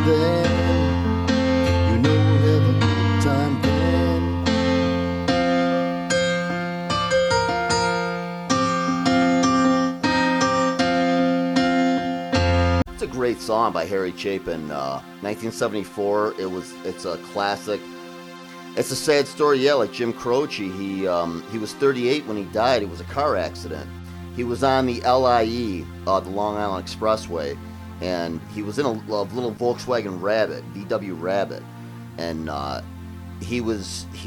then. You know we'll have a good time then. It's a great song by Harry Chapin, 1974. It's a classic. It's a sad story, yeah, like Jim Croce. He was 38 when he died. It was a car accident. He was on the LIE, the Long Island Expressway, and he was in a little Volkswagen Rabbit, VW Rabbit, and he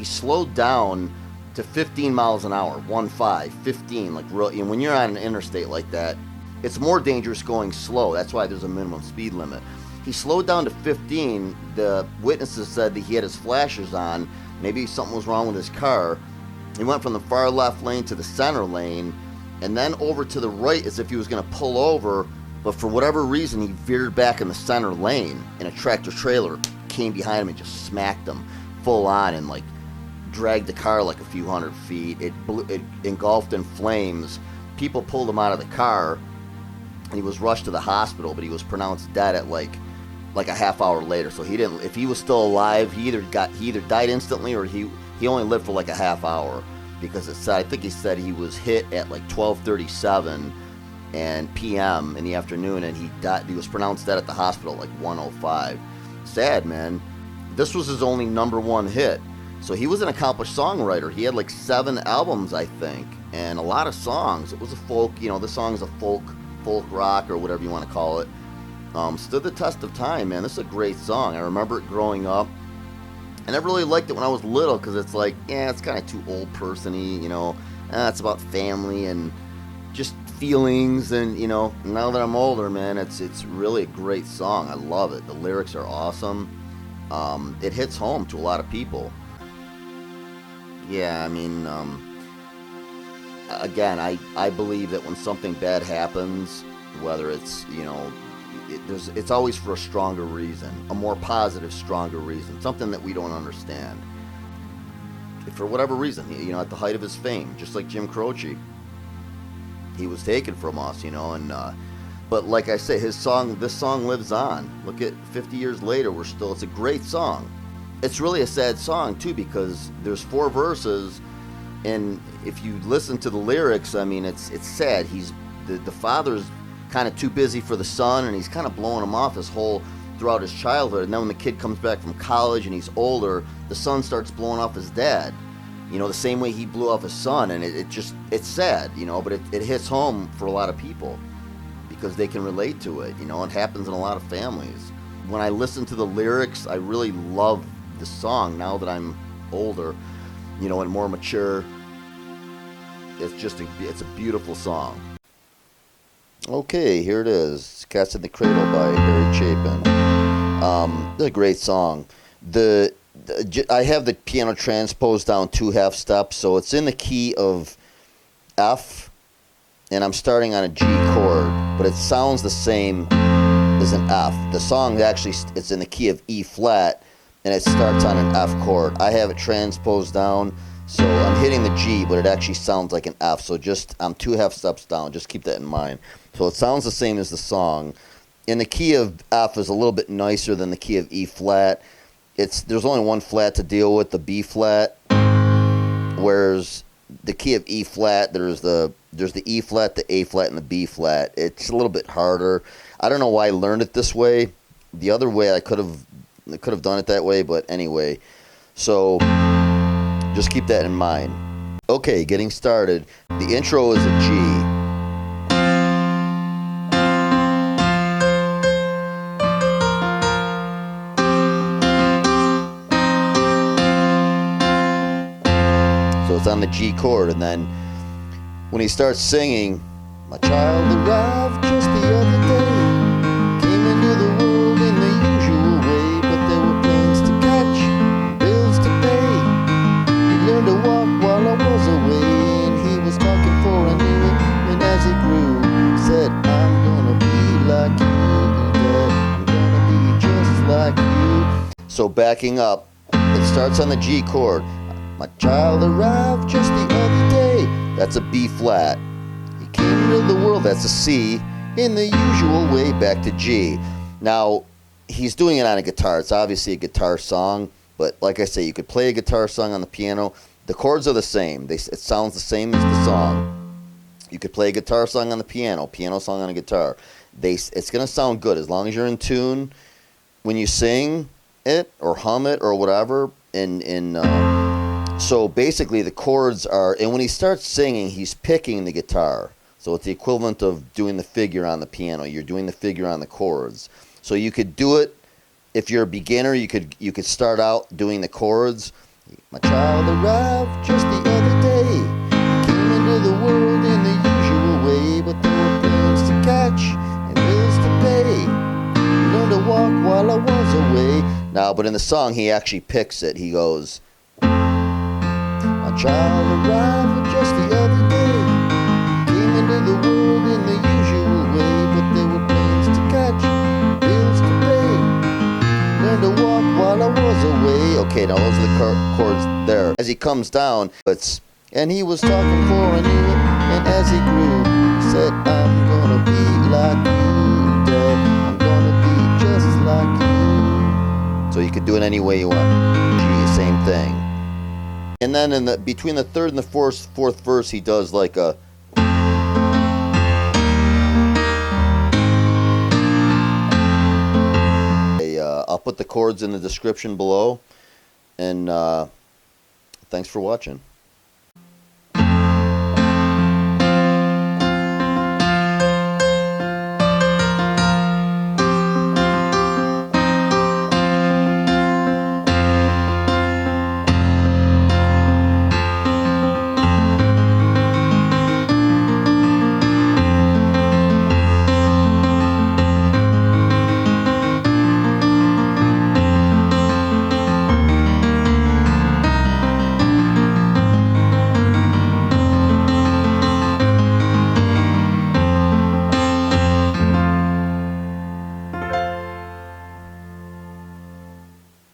slowed down to 15 miles an hour, 15, like real. And when you're on an interstate like that, it's more dangerous going slow. That's why there's a minimum speed limit. He slowed down to 15. The witnesses said that he had his flashers on. Maybe something was wrong with his car. He went from the far left lane to the center lane, and then over to the right as if he was going to pull over, but for whatever reason, he veered back in the center lane, and a tractor trailer came behind him and just smacked him full on and like dragged the car like a few hundred feet. It engulfed in flames. People pulled him out of the car, and he was rushed to the hospital, but he was pronounced dead at like a half hour later. So he didn't. If he was still alive, he either died instantly or he only lived for like a half hour, because it said, I think he said he was hit at like 12:37 and p.m. in the afternoon, and he died. He was pronounced dead at the hospital at like 1:05. Sad, man. This was his only #1 hit. So he was an accomplished songwriter. He had like 7 albums, I think, and a lot of songs. It was a folk, this song's a folk rock or whatever you want to call it. Stood the test of time, man. This is a great song. I remember it growing up. I never really liked it when I was little because it's like, it's kind of too old person-y, it's about family and just feelings, and now that I'm older, man, it's really a great song. I love it. The lyrics are awesome. It hits home to a lot of people. Yeah, I mean, again, I believe that when something bad happens, whether it's, it's always for a stronger reason, a more positive, stronger reason, something that we don't understand. For whatever reason, at the height of his fame, just like Jim Croce, he was taken from us, but like I say, this song lives on. Look at 50 years later, it's a great song. It's really a sad song too, because there's 4 verses, and if you listen to the lyrics, I mean, it's sad. The father's kind of too busy for the son, and he's kind of blowing him off throughout his childhood. And then when the kid comes back from college and he's older, the son starts blowing off his dad, the same way he blew off his son. And it's sad, but it hits home for a lot of people because they can relate to it. It happens in a lot of families. When I listen to the lyrics, I really love the song now that I'm older, and more mature. It's a beautiful song. Okay, here it is. Cats in the Cradle by Harry Chapin. It's a great song. I have the piano transposed down 2 half steps, so it's in the key of F, and I'm starting on a G chord, but it sounds the same as an F. The song actually, it's in the key of E flat, and it starts on an F chord. I have it transposed down, so I'm hitting the G, but it actually sounds like an F. So I'm 2 half steps down. Just keep that in mind. So it sounds the same as the song. In the key of F is a little bit nicer than the key of E flat. There's only 1 flat to deal with, the B flat. Whereas the key of E flat, there's the E flat, the A flat, and the B flat. It's a little bit harder. I don't know why I learned it this way. The other way I could have done it that way, but anyway. So just keep that in mind. Okay, getting started. The intro is a G. So it's on the G chord, and then when he starts singing, my child arrived just the other day, came into the world in the usual way, but there were planes to catch, bills to pay. He learned to walk while I was away, and he was talking for I knew it, and as he grew, said, I'm gonna be like you, Dad, I'm gonna be just like you. So backing up, it starts on the G chord. My child arrived just the other day. That's a B flat. He came into the world. That's a C. In the usual way, back to G. Now, he's doing it on a guitar. It's obviously a guitar song, but like I say, you could play a guitar song on the piano. The chords are the same. It sounds the same as the song. You could play a guitar song on the piano song on a guitar. It's going to sound good as long as you're in tune when you sing it or hum it or whatever. So basically the chords are, and when he starts singing, he's picking the guitar. So it's the equivalent of doing the figure on the piano. You're doing the figure on the chords. So you could do it if you're a beginner. You could start out doing the chords. My child arrived just the other day. He came into the world in the usual way, but there were planes to catch and bills to pay. He learned to walk while I was away. Now, but in the song, he actually picks it. He goes, my child arrived just the other day. Came into the world in the usual way, but there were planes to catch, bills to pay. Learned to walk while I was away. Okay, now those are the chords there. As he comes down, and he was talking for a year, and as he grew, he said, I'm gonna be like you, Dad. I'm gonna be just like you. So you could do it any way you want. G, same thing. And then between the third and the fourth verse, he does like a. I'll put the chords in the description below. And thanks for watching.